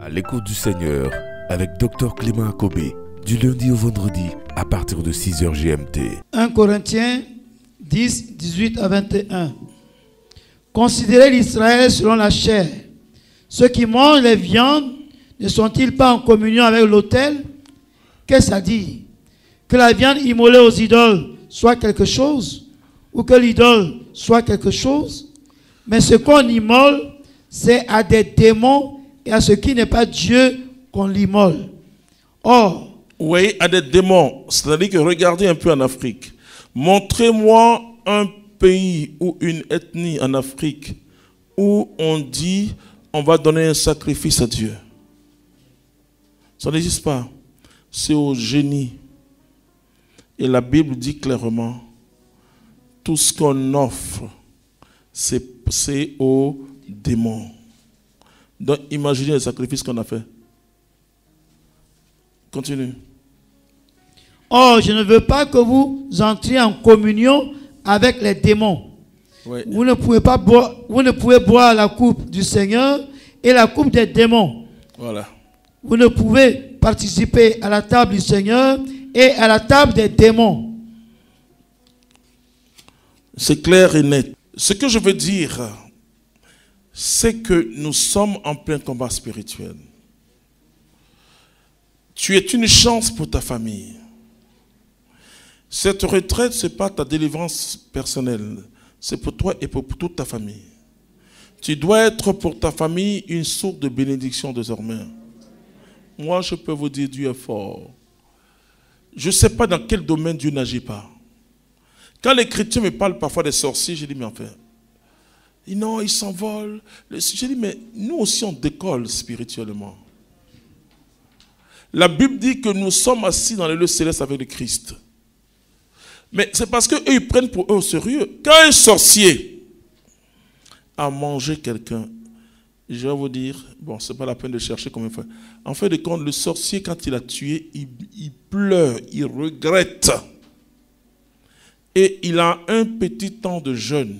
À l'écoute du Seigneur avec Dr Clément Akobé, du lundi au vendredi à partir de 6h GMT. 1 Corinthiens 10, 18 à 21. Considérez l'Israël selon la chair. Ceux qui mangent les viandes ne sont-ils pas en communion avec l'autel? Qu'est-ce que ça dit? Que la viande immolée aux idoles soit quelque chose, ou que l'idole soit quelque chose? Mais ce qu'on immole, c'est à des démons et à ce qui n'est pas Dieu qu'on l'immole. Or, oui, à des démons. C'est-à-dire que regardez un peu en Afrique. Montrez-moi un pays ou une ethnie en Afrique où on dit on va donner un sacrifice à Dieu. Ça n'existe pas. C'est au génie. Et la Bible dit clairement, tout ce qu'on offre, c'est aux démons. Donc imaginez le sacrifice qu'on a fait. Continue. Or, je ne veux pas que vous entriez en communion avec les démons. Oui. Vous ne pouvez boire la coupe du Seigneur et la coupe des démons. Voilà. Vous ne pouvez participer à la table du Seigneur et à la table des démons. C'est clair et net. Ce que je veux dire, c'est que nous sommes en plein combat spirituel. Tu es une chance pour ta famille. Cette retraite, ce n'est pas ta délivrance personnelle. C'est pour toi et pour toute ta famille. Tu dois être pour ta famille une source de bénédiction désormais. Moi, je peux vous dire, Dieu est fort. Je ne sais pas dans quel domaine Dieu n'agit pas. Quand les chrétiens me parlent parfois des sorciers, je dis, mais enfin, non, ils s'envolent. Je dis, mais nous aussi, on décolle spirituellement. La Bible dit que nous sommes assis dans les lieux célestes avec le Christ. Mais c'est parce qu'eux, ils prennent pour eux au sérieux. Quand un sorcier a mangé quelqu'un, je vais vous dire, bon, ce n'est pas la peine de chercher combien de fois. En fait de compte, le sorcier, quand il a tué, il pleure, il regrette. Et il a un petit temps de jeûne.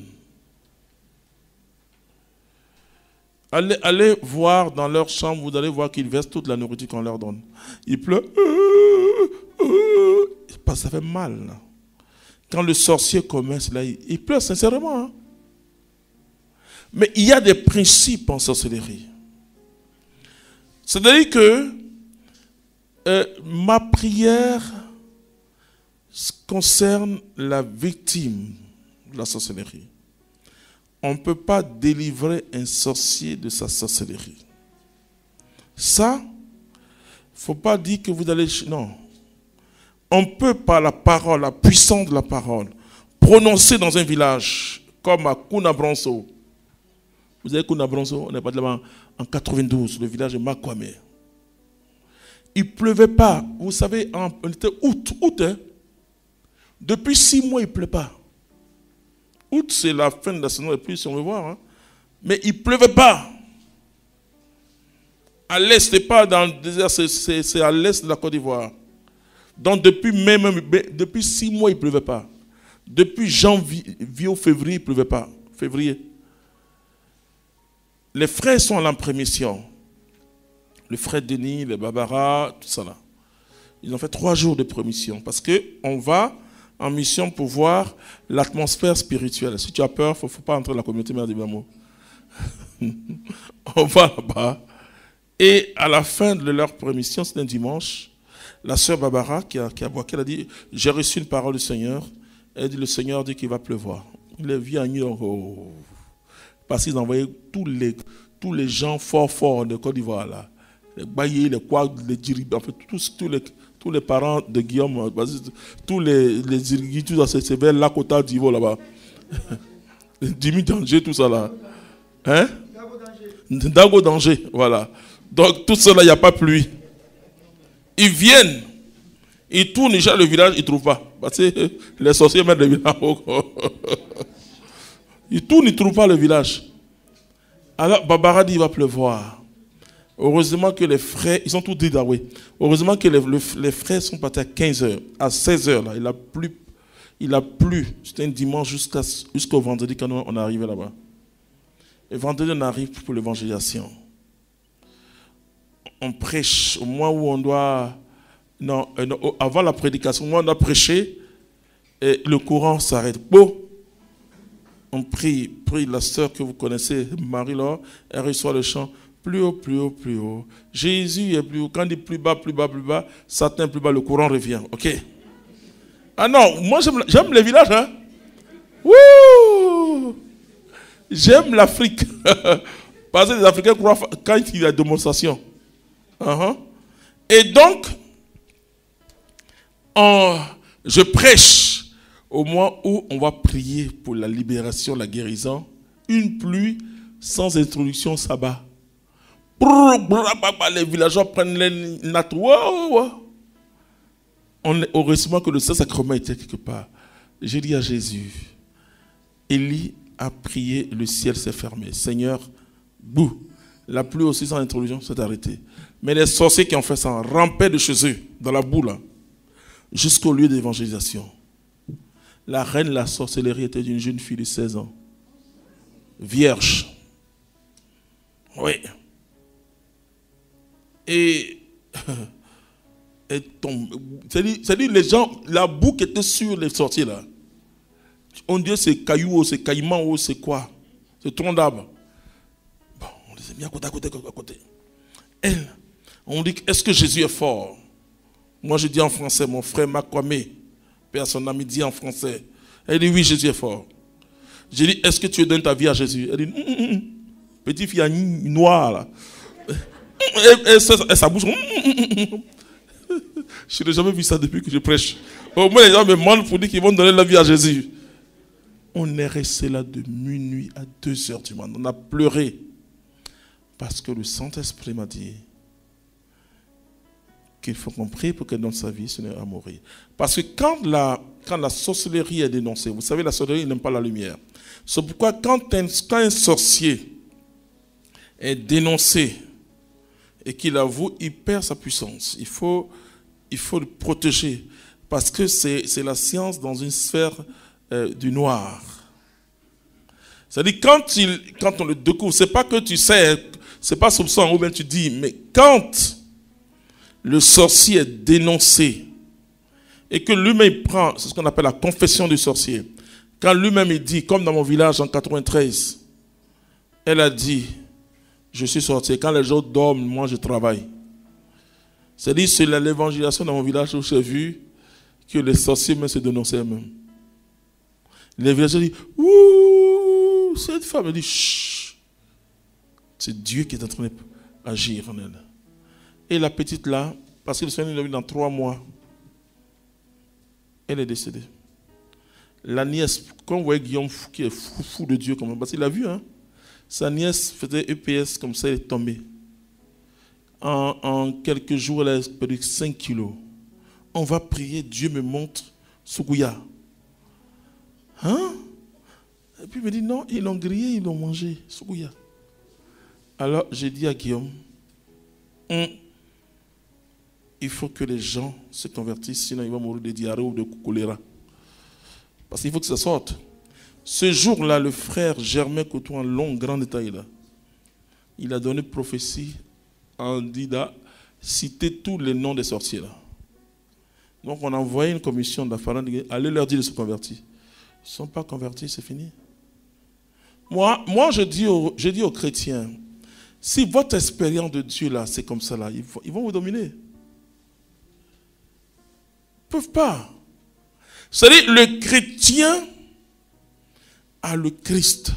Allez voir dans leur chambre, vous allez voir qu'ils versent toute la nourriture qu'on leur donne. Ils pleurent. Ça fait mal. Là. Quand le sorcier commence, là, il pleure sincèrement. Hein? Mais il y a des principes en sorcellerie. C'est-à-dire que ma prière concerne la victime de la sorcellerie. On ne peut pas délivrer un sorcier de sa sorcellerie. Ça, il ne faut pas dire que vous allez... Non. On peut par la parole, la puissance de la parole, prononcer dans un village, comme à Kounabronso. Vous savez Kounabronso, on n'est pas de là en 92, le village de Makwame. Il ne pleuvait pas. Vous savez, on était août hein? Depuis 6 mois, il ne pleut pas. Août, c'est la fin de la saison, et puis si on veut voir. Hein. Mais il ne pleuvait pas. À l'est, ce n'est pas dans le désert, c'est à l'est de la Côte d'Ivoire. Donc depuis 6 mois, il ne pleuvait pas. Depuis janvier au février, il ne pleuvait pas. Février. Les frères sont en prémission. Le frère Denis, le Barbara, tout ça là. Ils ont fait 3 jours de prémission. Parce qu'on va en mission pour voir l'atmosphère spirituelle. Si tu as peur, il ne faut pas entrer dans la communauté Mère de Biamo. On va là-bas. Et à la fin de leur prémission, c'est un dimanche, la sœur Barbara qui a a dit, j'ai reçu une parole du Seigneur. Elle dit, le Seigneur dit qu'il va pleuvoir. Il est venu à New York. Parce qu'ils envoyaient tous les gens forts de Côte d'Ivoire là. Les Baye, les Kouag, les Djiribi, en fait, tous les parents de Guillaume, tous les Djiribi, tout ça, c'est vers la Côte d'Ivoire là-bas. Dimi Danger, tout ça là. Hein? Dago Danger, voilà. Donc tout ça là, il n'y a pas pluie. Ils viennent, ils tournent déjà le village, ils ne trouvent pas. Parce que les sorciers mettent le village. Ils tournent, ils ne trouvent pas le village. Alors Barbara dit il va pleuvoir. Heureusement que les frères, ils ont tout dit là, oui. Heureusement que les frères sont partis à 15h. À 16h, là, il a plu. C'était un dimanche jusqu'au vendredi quand on est arrivé là-bas. Et vendredi, on arrive pour l'évangélisation. on prêche, au moment où on doit... Non, avant la prédication, au moment où on doit prêcher, et le courant s'arrête. Bon, on prie la sœur que vous connaissez, Marie-Laure, elle reçoit le chant. Plus haut, plus haut, plus haut. Jésus est plus haut. Quand il dit plus bas, plus bas, plus bas, Satan plus bas, le courant revient. Ok? Ah non, moi j'aime les villages. Hein? Wouh! J'aime l'Afrique. Parce que les Africains croient quand il y a démonstration. Et donc, je prêche au moment où on va prier pour la libération, la guérison. Une pluie sans introduction, sabbat. Les villageois prennent les nattes. Heureusement que le Saint-Sacrement était quelque part. J'ai dit à Jésus, Élie a prié, le ciel s'est fermé. Seigneur, bouh, la pluie aussi sans introduction s'est arrêtée. Mais les sorciers qui ont fait ça rampaient de chez eux, dans la boue là, jusqu'au lieu d'évangélisation. La reine de la sorcellerie était une jeune fille de 16 ans. Vierge. Oui. Et c'est-à-dire les gens, la boue qui était sur les sorciers là, on dit c'est caillou, c'est caïman, c'est quoi? C'est tronc d'arbre. Bon, on les a mis à côté. Elle, on dit, est-ce que Jésus est fort? Moi je dis en français, mon frère Makwame, personne n'a dit en français. Elle dit, oui, Jésus est fort. J'ai dit, est-ce que tu donnes ta vie à Jésus? Elle dit, petite fille noire là. Et ça bouge. Je n'ai jamais vu ça depuis que je prêche. Au moins, les gens me demandent pour dire qu'ils vont donner la vie à Jésus. On est resté là de minuit à 2h du matin. On a pleuré. Parce que le Saint-Esprit m'a dit qu'il faut qu'on prie pour qu'elle donne sa vie, ce n'est à mourir. Parce que quand la sorcellerie est dénoncée, vous savez, la sorcellerie n'aime pas la lumière. C'est pourquoi quand un sorcier est dénoncé, et qu'il avoue, il perd sa puissance. Il faut le protéger. Parce que c'est la science dans une sphère du noir. C'est-à-dire, quand on le découvre, c'est pas que tu sais, c'est pas soupçon, ou bien tu dis, mais quand le sorcier est dénoncé, et que lui-même il prend, c'est ce qu'on appelle la confession du sorcier. Quand lui-même il dit, comme dans mon village en 93, elle a dit, je suis sorti. Quand les gens dorment, moi je travaille. C'est-à-dire, c'est l'évangélisation dans mon village où j'ai vu que les sorciers même se dénonçaient eux-mêmes. Les villageois disent, ouh, cette femme, elle dit, chut. C'est Dieu qui est en train d'agir en elle. Et la petite là, parce que le Seigneur l'a vu dans 3 mois, elle est décédée. La nièce, quand vous voyez Guillaume qui est fou de Dieu, parce qu'il a vu, hein. Sa nièce faisait EPS comme ça, elle est tombée. En quelques jours, elle a perdu 5 kilos. On va prier, Dieu me montre Sougouya. Hein? Et puis il me dit, non, ils l'ont grillé, ils l'ont mangé, Sougouya. Alors j'ai dit à Guillaume, il faut que les gens se convertissent, sinon ils vont mourir de diarrhée ou de choléra. Parce qu'il faut que ça sorte. Ce jour-là, le frère Germain Coutou, en long, grand détail, là, il a donné prophétie en Dida, citer tous les noms des sorciers. Là. Donc on a envoyé une commission de la Farande, allez leur dire de se convertir. Ils ne sont pas convertis, c'est fini. Moi je dis aux chrétiens, si votre expérience de Dieu, là, c'est comme ça, là, ils vont vous dominer. Ils ne peuvent pas. C'est-à-dire, le chrétien à le Christ.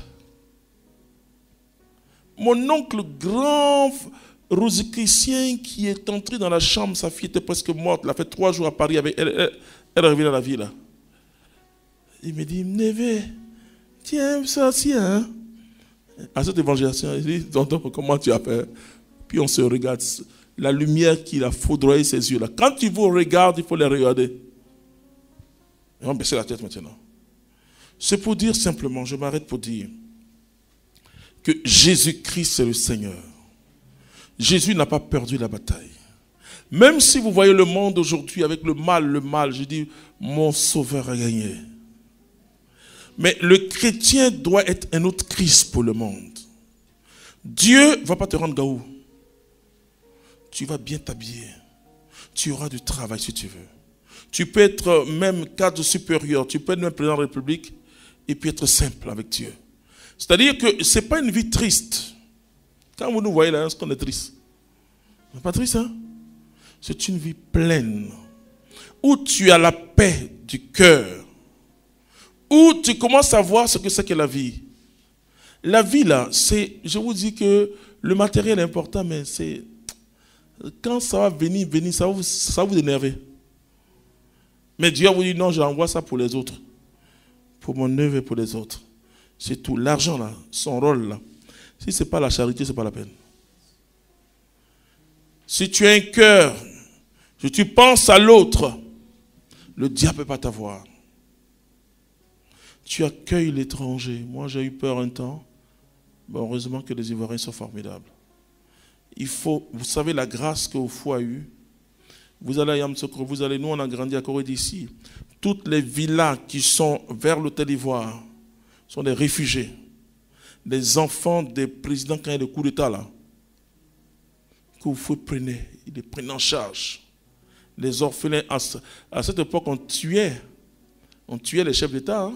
Mon oncle grand rosicrucien qui est entré dans la chambre, sa fille était presque morte, elle a fait 3 jours à Paris, elle est revenue à la vie là. Il me dit, Névé, tiens, ça aussi, hein? À cette évangélisation, il dit, tonton, comment tu as fait? Puis on se regarde, la lumière qui a foudroyé ses yeux là. Quand tu vous regardes, il faut les regarder. Et on baisse la tête maintenant. C'est pour dire simplement, je m'arrête pour dire que Jésus-Christ est le Seigneur. Jésus n'a pas perdu la bataille. Même si vous voyez le monde aujourd'hui avec le mal, je dis, mon Sauveur a gagné. Mais le chrétien doit être un autre Christ pour le monde. Dieu ne va pas te rendre gaou. tu vas bien t'habiller. Tu auras du travail si tu veux. Tu peux être même cadre supérieur, tu peux être même président de la République et puis être simple avec Dieu. C'est-à-dire que ce n'est pas une vie triste. Quand vous nous voyez là, est-ce qu'on est triste? On n'est pas triste, hein? C'est une vie pleine, où tu as la paix du cœur, où tu commences à voir ce que c'est que la vie. La vie là, c'est, je vous dis que le matériel est important, mais c'est, quand ça va venir, ça va vous énerver. Mais Dieu vous dit non, j'envoie ça pour les autres, pour mon œuvre et pour les autres. C'est tout. L'argent là, son rôle là, si ce n'est pas la charité, ce n'est pas la peine. Si tu as un cœur, si tu penses à l'autre, le diable ne peut pas t'avoir. Tu accueilles l'étranger. Moi, j'ai eu peur un temps. Mais heureusement que les Ivoiriens sont formidables. Il faut, vous savez, la grâce que Oufou a eue. Vous allez à Yamsokro, vous allez, nous on a grandi à Corée d'ici. Toutes les villas qui sont vers l'hôtel d'Ivoire sont des réfugiés. Des enfants des présidents quand il y a des coups d'État là. Que Oufou prenait, il les prenait en charge. Les orphelins, à cette époque, on tuait les chefs d'État. Hein?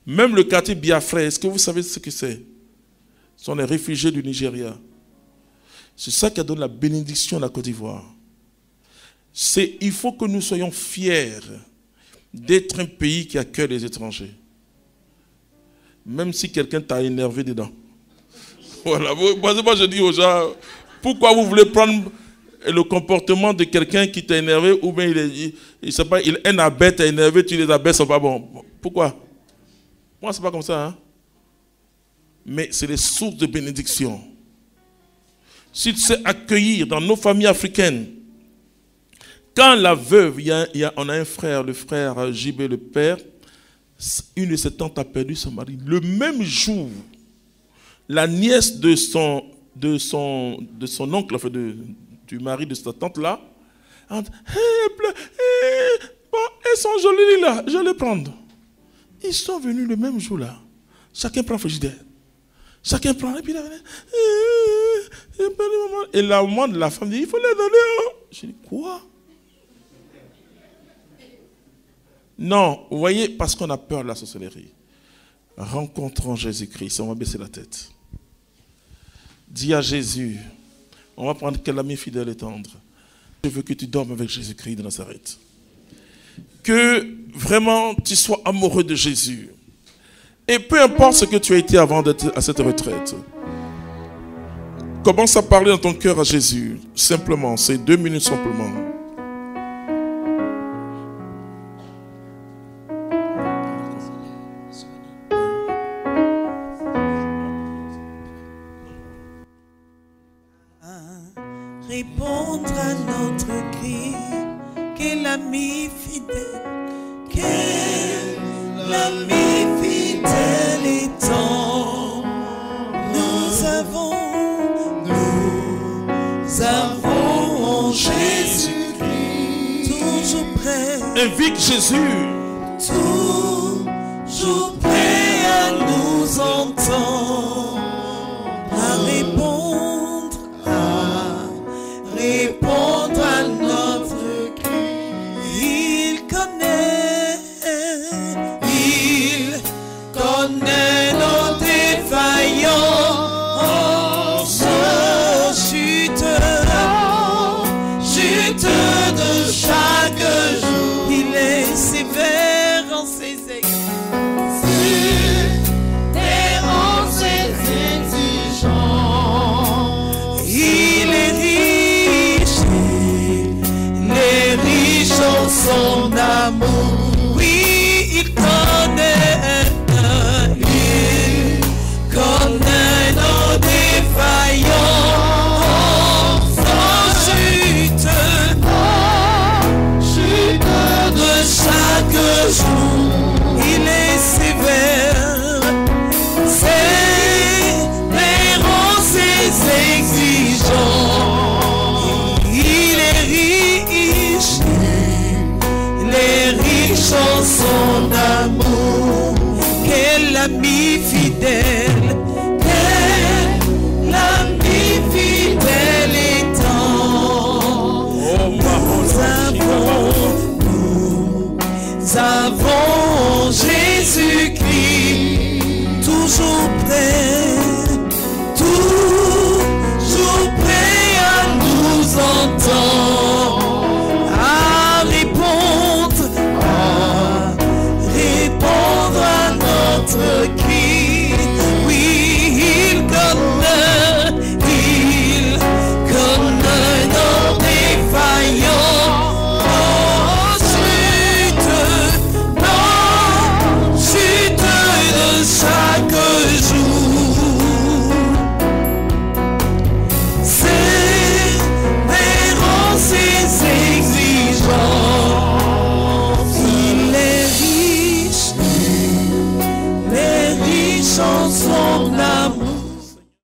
Même le quartier Biafra, est-ce que vous savez ce que c'est? Ce sont les réfugiés du Nigeria. C'est ça qui a donné la bénédiction à la Côte d'Ivoire. Il faut que nous soyons fiers d'être un pays qui accueille les étrangers. Même si quelqu'un t'a énervé dedans. Voilà. Moi, je dis aux gens, pourquoi vous voulez prendre le comportement de quelqu'un qui t'a énervé, ou bien un abbé t'a énervé, les abbés ne sont pas bons. Pourquoi? Moi, ce n'est pas comme ça. Hein? Mais c'est les sources de bénédiction. Si tu sais accueillir dans nos familles africaines, quand la veuve, on a un frère, le frère JB, le père, une de ses tantes a perdu son mari. Le même jour, la nièce de son oncle, enfin du mari de sa tante-là, elle dit, elles sont jolies là, je vais les prendre. Ils sont venus le même jour là. Chacun prend un frigidaire. Chacun prend, et puis là, et la maman de la femme dit, il faut les donner. Je dis, quoi? Non, vous voyez, parce qu'on a peur de la sorcellerie. Rencontrons Jésus-Christ, on va baisser la tête. Dis à Jésus, on va prendre quel ami fidèle et tendre. Je veux que tu dormes avec Jésus-Christ de Nazareth. Que vraiment tu sois amoureux de Jésus. Et peu importe ce que tu as été avant d'être à cette retraite, commence à parler dans ton cœur à Jésus. Simplement, c'est 2 minutes simplement. Répondre à notre cri, quel ami fidèle, quel ami fidèle et tendre. Nous avons en Jésus-Christ, toujours prêt. Invite Jésus. Toujours prêt à nous entendre, à répondre à notre cri. Il connaît nos défaillances, chute de chaque jour. Il est sévère en ses exigences. Il est riche en son amour. Oui, il connaît nos défaillances. Chute de chaque jour. Il est sévère, sévère en ses exigences. Il est riche en son amour. Quel ami fidèle, quel ami fidèle et tendre. prêt, toujours prêt à nous entendre, à répondre à notre cri. Oui, il connaît nos défaillants. Chute de chaque jour. Sévérant ses exigences, il est riche en son âme.